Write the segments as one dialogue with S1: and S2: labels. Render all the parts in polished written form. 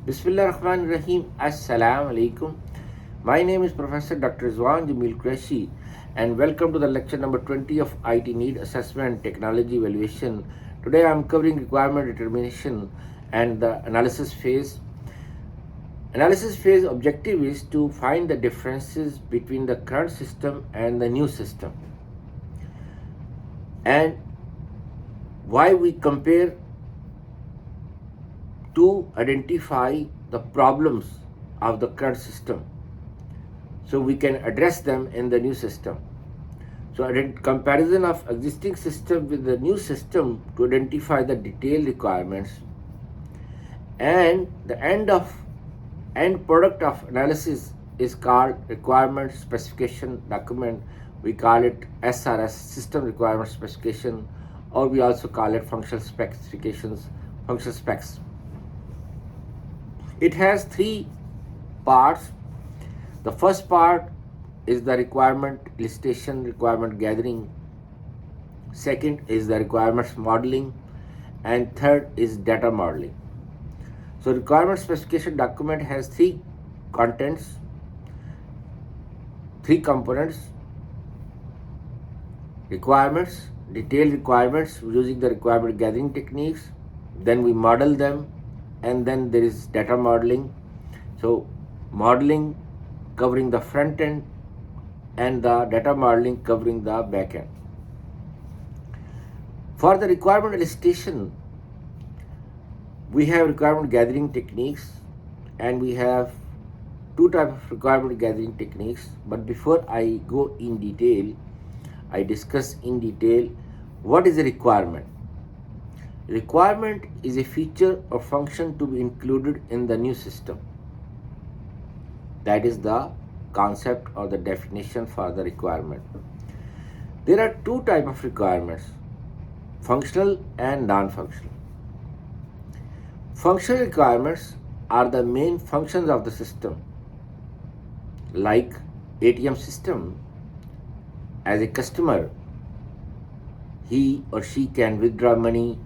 S1: Bismillahirrahmanirrahim. Assalamu alaikum. My name is Professor Dr. Zwan Jamil Qureshi, and welcome to the lecture number 20 of IT Need Assessment and Technology Evaluation. Today I am covering requirement determination and the analysis phase. Analysis phase objective is to find the differences between the current system and the new system, and why we compare to identify the problems of the current system so we can address them in the new system. So comparison of existing system with the new system to identify the detailed requirements, and the end product of analysis is called requirement specification document. We call it SRS, system requirement specification, or we also call it functional specifications, functional specs. It has three parts. The first part is the requirement elicitation, requirement gathering. Second is the requirements modeling, and third is data modeling. So requirement specification document has three contents, three components: requirements, detailed requirements using the requirement gathering techniques, then we model them, and then there is data modeling. So modeling covering the front end and the data modeling covering the back end. For the requirement elicitation, we have requirement gathering techniques, and we have two types of requirement gathering techniques. But before I go in detail, I discuss in detail what is a requirement. Requirement is a feature or function to be included in the new system. That is the concept or the definition for the requirement. There are two types of requirements, functional and non-functional. Functional requirements are the main functions of the system, like ATM system. As a customer, he or she can withdraw money,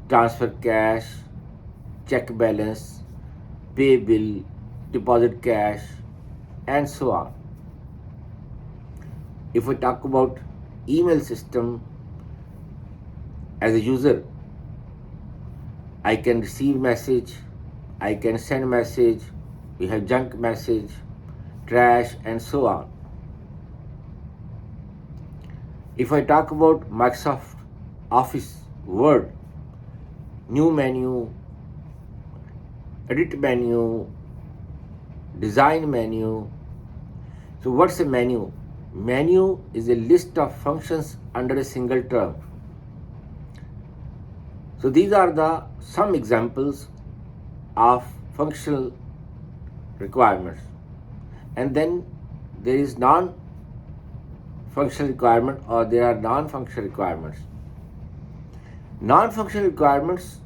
S1: transfer cash, check balance, pay bill, deposit cash, and so on. If we talk about email system, as a user, I can receive message, I can send message, we have junk message, trash, and so on. If I talk about Microsoft Office Word, new menu, edit menu, design menu. So what's a menu? Menu is a list of functions under a single term. So these are the some examples of functional requirements. And then there is non-functional requirement, or there are non-functional requirements. Non-functional requirements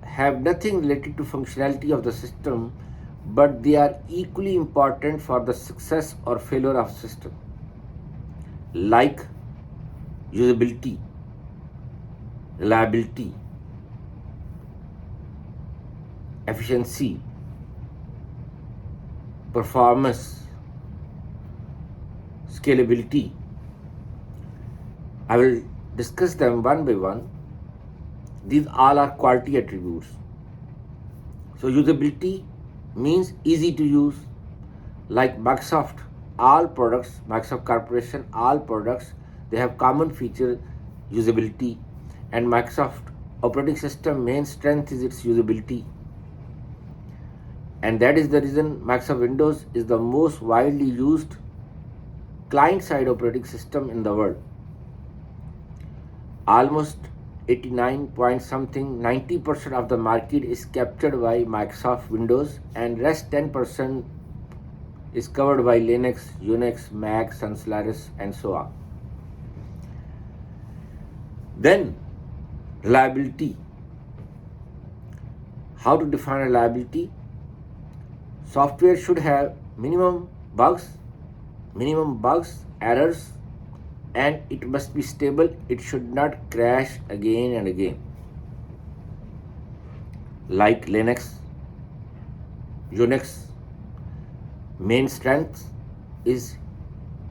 S1: have nothing related to functionality of the system, but they are equally important for the success or failure of the system, like usability, reliability, efficiency, performance, scalability. I will discuss them one by one. These all are quality attributes. So usability means easy to use, like Microsoft, all products, Microsoft Corporation, all products, they have common feature usability, and Microsoft operating system main strength is its usability. And that is the reason Microsoft Windows is the most widely used client-side operating system in the world. Almost 89 point something, 90% of the market is captured by Microsoft Windows, and rest 10% is covered by Linux, Unix, Mac, Sun Solaris, and so on. Then reliability. How to define reliability? Software should have minimum bugs, errors, and it must be stable. It should not crash again and again. like Linux, Unix, main strength is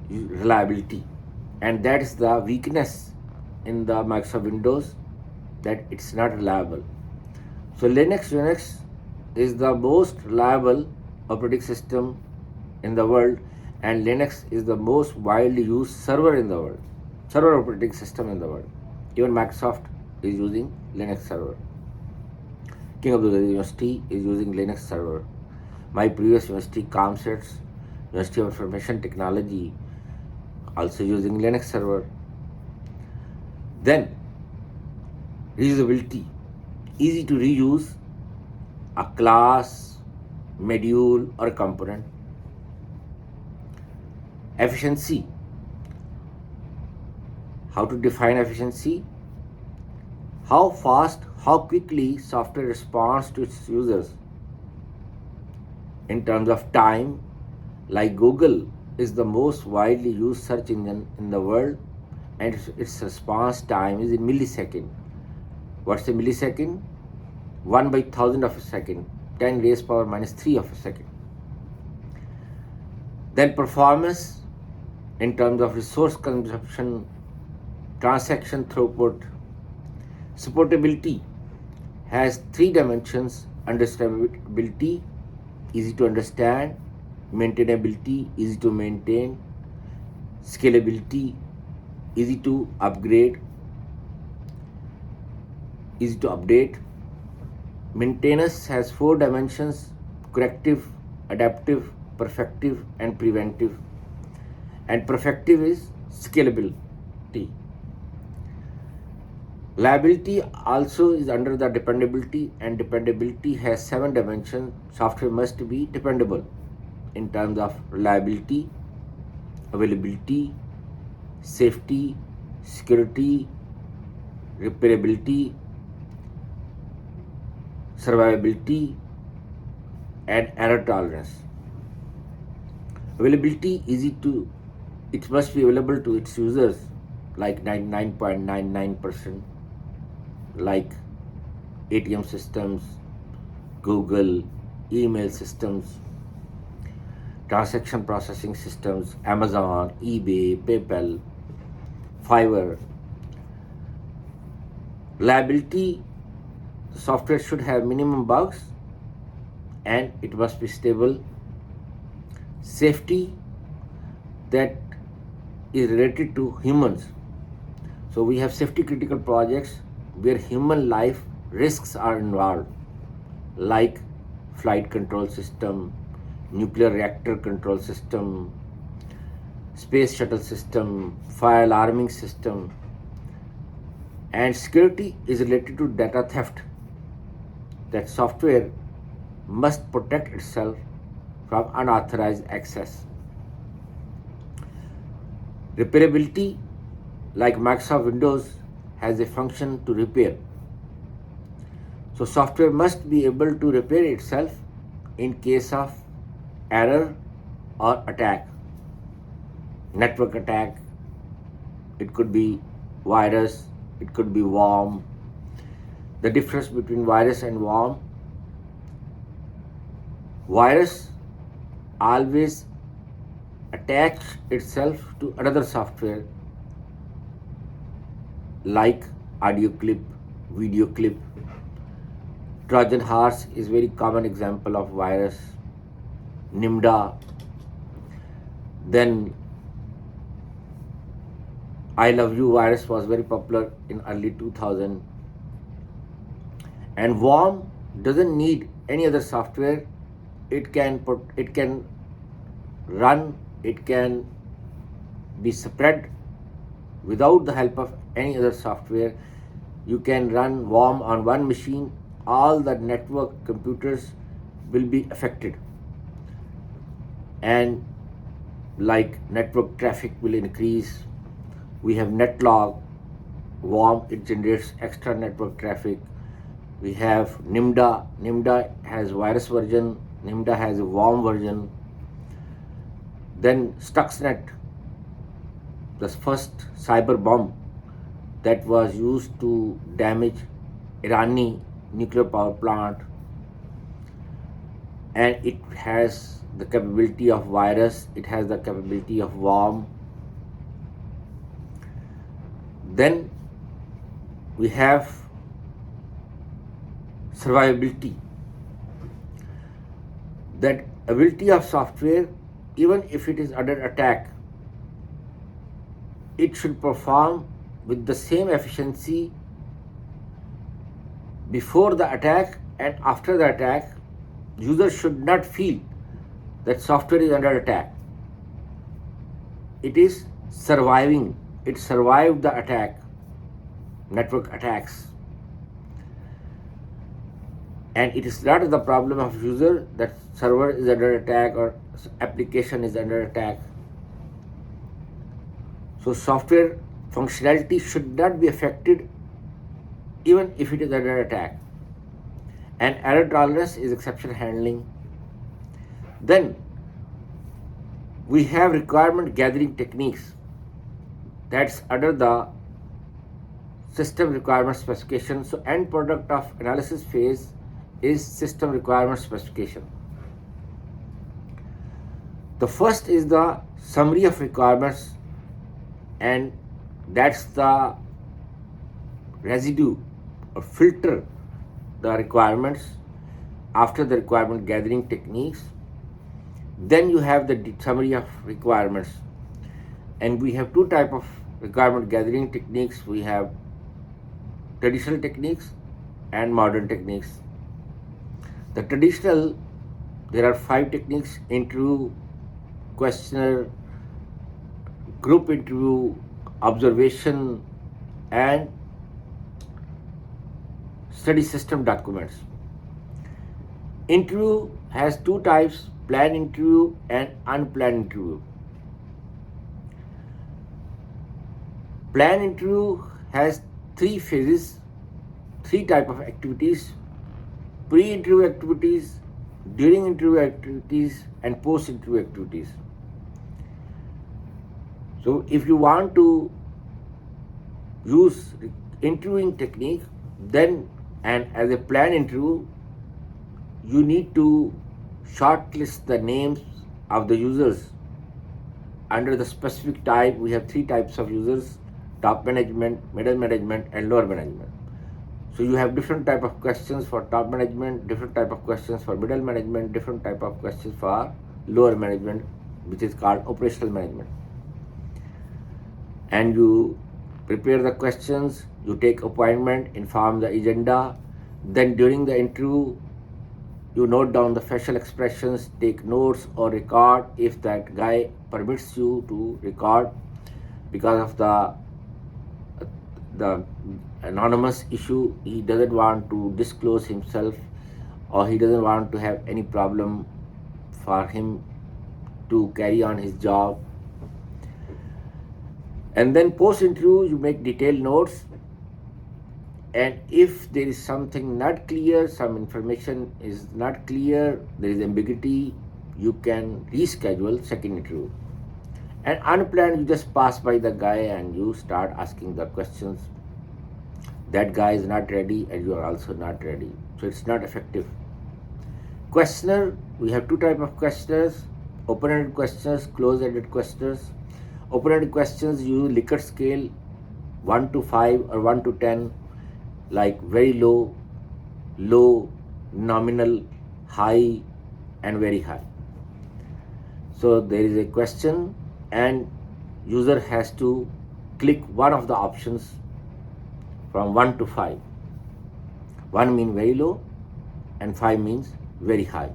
S1: reliability, and that is the weakness in the Microsoft Windows, that it's not reliable. So Linux, Unix is the most reliable operating system in the world, and Linux is the most widely used server in the world, server operating system in the world. Even Microsoft is using Linux server. King Abdul Aziz University is using Linux server. My previous university, ComSets, University of Information Technology, also using Linux server. Then, reusability, easy to reuse a class, module, or a component. Efficiency, how to define efficiency? How fast, how quickly software responds to its users. In terms of time, like Google is the most widely used search engine in the world, and its response time is in millisecond. What's a millisecond? 1 by 1000 of a second, 10 raised power minus 3 of a second. Then performance in terms of resource consumption, transaction throughput. Supportability has 3 dimensions: understandability, easy to understand; maintainability, easy to maintain; scalability, easy to upgrade, easy to update. Maintenance has 4 dimensions: corrective, adaptive, perfective, and preventive. And perfective is scalability. Liability also is under the dependability, and dependability has 7 dimensions. Software must be dependable in terms of reliability, availability, safety, security, repairability, survivability, and error tolerance. Availability, it must be available to its users like 99.99%, like ATM systems, Google, email systems, transaction processing systems, Amazon, eBay, PayPal, Fiverr. Liability, software should have minimum bugs and it must be stable. Safety, that is related to humans. So we have safety critical projects where human life risks are involved, like flight control system, nuclear reactor control system, space shuttle system, fire alarming system. And security is related to data theft, that software must protect itself from unauthorized access. Repairability, like Microsoft Windows has a function to repair. So software must be able to repair itself in case of error or attack. Network attack, it could be virus, it could be worm. The difference between virus and worm: virus always attach itself to another software, like audio clip, video clip. Trojan horse is very common example of virus. Nimda. Then I Love You virus was very popular in early 2000. And worm doesn't need any other software. It can run, it can be spread without the help of any other software. You can run worm on one machine, all the network computers will be affected, and like network traffic will increase. We have netlog, worm, it generates extra network traffic. We have Nimda. Nimda has virus version, Nimda has a worm version. Then Stuxnet, the first cyber bomb that was used to damage Irani nuclear power plant, and it has the capability of virus, it has the capability of worm. Then we have survivability, that ability of software, even if it is under attack, it should perform with the same efficiency before the attack and after the attack. Users should not feel that software is under attack. It is surviving. It survived the attack, network attacks. And it is not the problem of user that server is under attack or application is under attack. So software functionality should not be affected even if it is under attack. And error tolerance is exception handling. Then we have requirement gathering techniques. That's under the system requirement specification. So end product of analysis phase is system requirement specification. The first is the summary of requirements, and that's the residue or filter the requirements after the requirement gathering techniques. Then you have the summary of requirements, and we have two types of requirement gathering techniques. We have traditional techniques and modern techniques. The traditional, there are 5 techniques: interview, questionnaire, group interview, observation, and study system documents. Interview has 2 types: planned interview and unplanned interview. Planned interview has 3 phases, 3 types of activities: pre-interview activities, during interview activities, and post-interview activities. So if you want to use interviewing technique, then and as a planned interview, you need to shortlist the names of the users under the specific type. We have 3 types of users: top management, middle management, and lower management. So you have different type of questions for top management, different type of questions for middle management, different type of questions for lower management, which is called operational management. And you prepare the questions, you take appointment, inform the agenda. Then during the interview, you note down the facial expressions, take notes or record if that guy permits you to record, because of the anonymous issue. He doesn't want to disclose himself, or he doesn't want to have any problem for him to carry on his job. And then post-interview, you make detailed notes, and if there is something not clear, some information is not clear, there is ambiguity, you can reschedule second interview. And unplanned, you just pass by the guy and you start asking the questions. That guy is not ready and you are also not ready, so it's not effective. Questionnaire, we have 2 types of questionnaires: open-ended questionnaires, closed-ended questionnaires. Open-ended questions use Likert scale 1 to 5 or 1 to 10, like very low, low, nominal, high, and very high. So there is a question and user has to click one of the options from 1 to 5. 1 means very low and 5 means very high.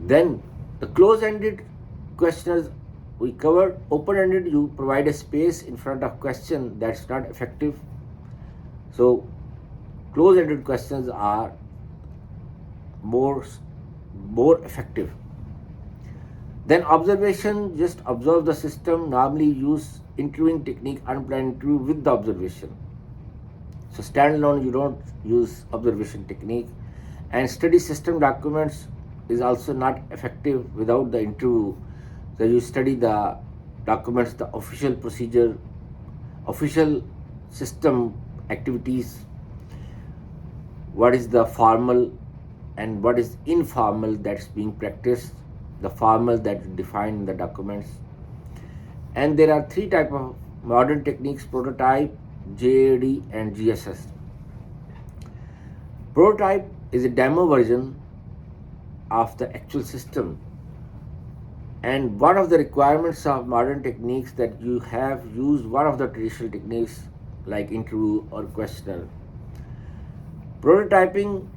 S1: Then the close-ended questionnaires we covered. Open-ended, you provide a space in front of question, that's not effective. So close-ended questions are more effective. Then observation, just observe the system. Normally use interviewing technique, unplanned interview with the observation. So standalone, you don't use observation technique. And study system documents is also not effective without the interview. So you study the documents, the official procedure, official system activities. what is the formal and what is informal that's being practiced, the formal that is defined in the documents. And there are three types of modern techniques: prototype, JAD, and GSS. Prototype is a demo version of the actual system, and one of the requirements of modern techniques that you have used one of the traditional techniques like interview or questionnaire. Prototyping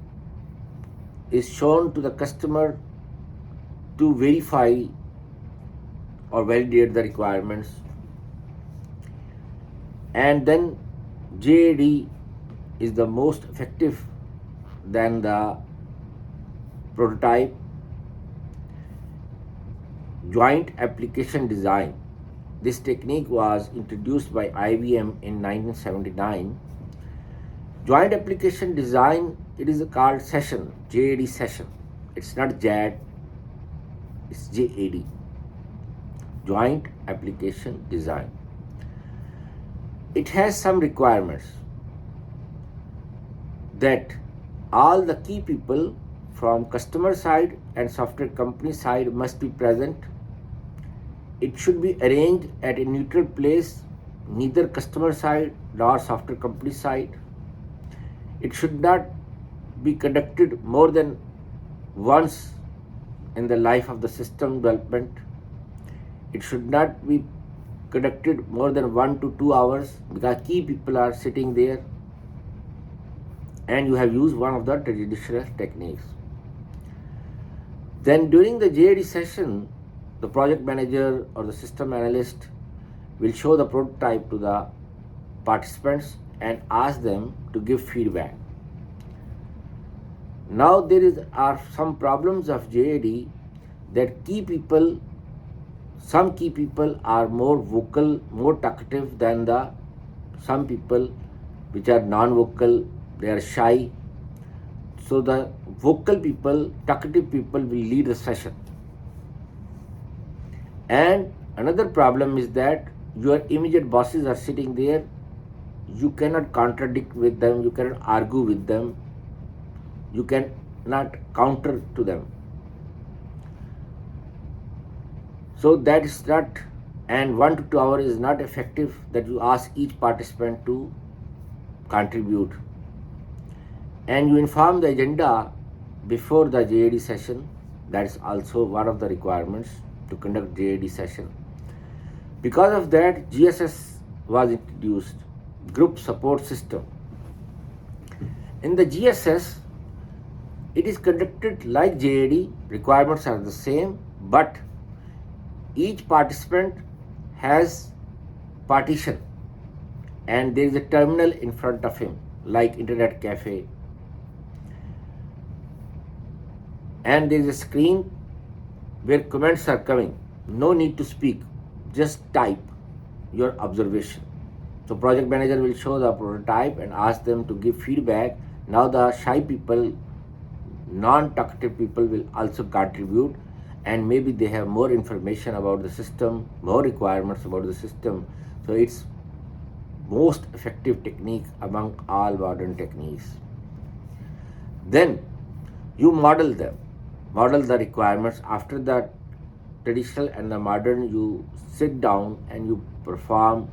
S1: is shown to the customer to verify or validate the requirements, and then JAD is the most effective than the prototype. Joint application design. This technique was introduced by IBM in 1979. Joint application design, it is called session, JAD session. It's not JAD, it's JAD. Joint application design. It has some requirements that all the key people from customer side and software company side must be present. It should be arranged at a neutral place, neither customer side nor software company side. It should not be conducted more than once in the life of the system development. It should not be conducted more than 1 to 2 hours because key people are sitting there and you have used one of the traditional techniques. Then during the JAD session, the project manager or the system analyst will show the prototype to the participants and ask them to give feedback. Now there are some problems of JAD that some key people are more vocal, more talkative than some people which are non-vocal, they are shy. So the vocal people, talkative people will lead the session. And another problem is that your immediate bosses are sitting there. You cannot contradict with them, you cannot argue with them, you cannot counter to them. So that is not, and 1 to 2 hours is not effective that you ask each participant to contribute. And you inform the agenda before the JAD session. That is also one of the requirements to conduct JAD session. Because of that, GSS was introduced, Group Support System. In the GSS, it is conducted like JAD, requirements are the same, but each participant has partition and there is a terminal in front of him like internet cafe, and there is a screen where comments are coming. No need to speak, just type your observation. So project manager will show the prototype and ask them to give feedback. Now the shy people, non-talkative people will also contribute, and maybe they have more information about the system, more requirements about the system. So it's most effective technique among all modern techniques. Then you model them, model the requirements. After the traditional and the modern, you sit down and you perform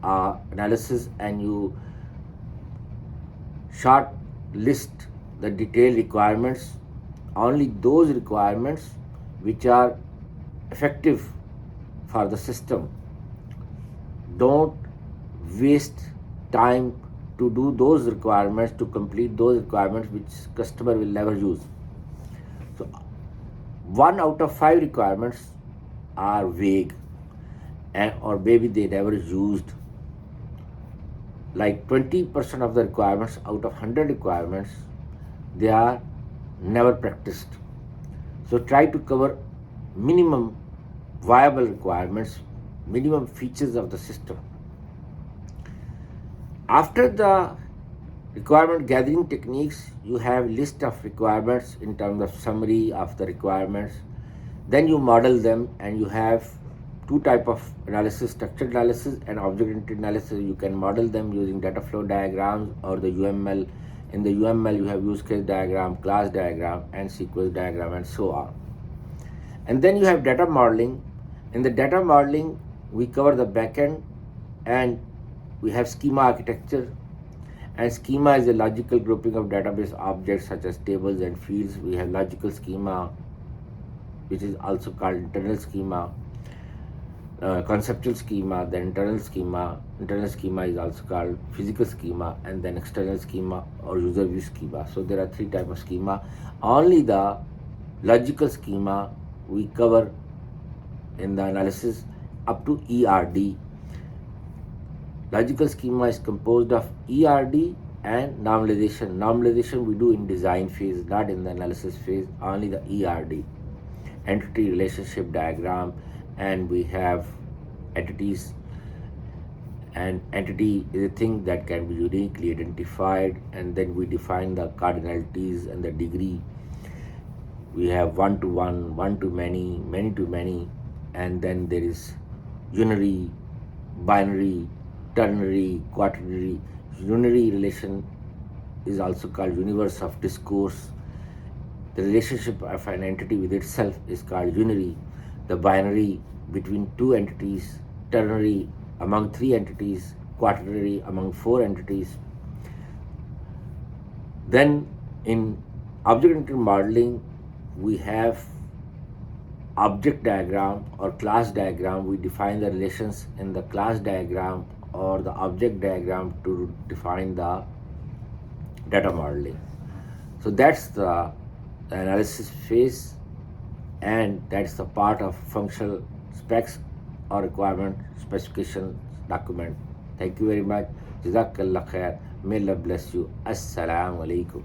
S1: analysis and you short list the detailed requirements, only those requirements which are effective for the system. Don't waste time to do those requirements, to complete those requirements which customer will never use. So 1 out of 5 requirements are vague or maybe they never used. Like 20% of the requirements out of 100 requirements, they are never practiced. So try to cover minimum viable requirements, minimum features of the system. After the requirement gathering techniques, you have list of requirements in terms of summary of the requirements. Then you model them and you have 2 types of analysis, structured analysis and object-oriented analysis. You can model them using data flow diagrams or the UML In the UML, you have use case diagram, class diagram, and sequence diagram, and so on. And then you have data modeling. In the data modeling, we cover the backend, and we have schema architecture. And schema is a logical grouping of database objects such as tables and fields. We have logical schema, which is also called internal schema, conceptual schema, then internal schema. Internal schema is also called physical schema, and then external schema or user view schema. So there are three types of schema. Only the logical schema we cover in the analysis up to ERD. Logical schema is composed of ERD and normalization. Normalization we do in design phase, not in the analysis phase, only the ERD. Entity relationship diagram, and we have entities, and entity is a thing that can be uniquely identified, and then we define the cardinalities and the degree. We have one to one, one to many, many to many, and then there is unary, binary, ternary, quaternary. Unary relation is also called universe of discourse. The relationship of an entity with itself is called unary. The binary between two entities, ternary among three entities, quaternary among four entities. Then in object-oriented modeling, we have object diagram or class diagram. We define the relations in the class diagram or the object diagram to define the data modeling. So that's the analysis phase, and that's the part of functional specs or requirement specification document. Thank you very much. Jazakallah khair. May Allah bless you. Assalamu alaikum.